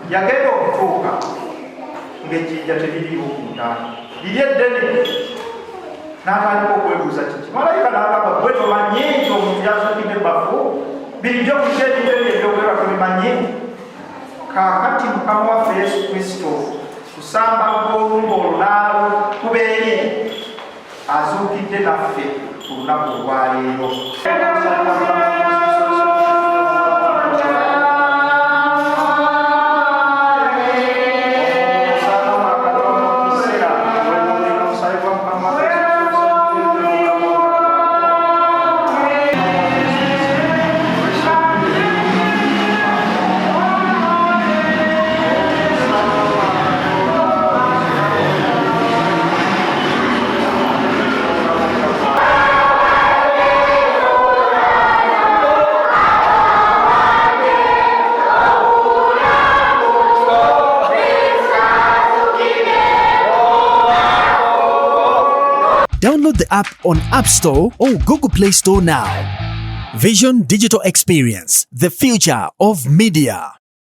yagenda okutuuka ng'ejjinja teririiwo ku ntaana liri eddene n'atandika okwebuuza kiki malayika n'agamba gwe tomanyi nti omuntu yazuukidde ebbafu birijjo kuki ebintu ebyo ebyogerwa tubimanyi kaakati mukama waffe yesu kristo kusamba gw'olumba olunaalo kubeeri azuukidde naffe ku lunaku olwaleero. Download the app on App Store or Google Play Store now. Vision Digital Experience, the future of media.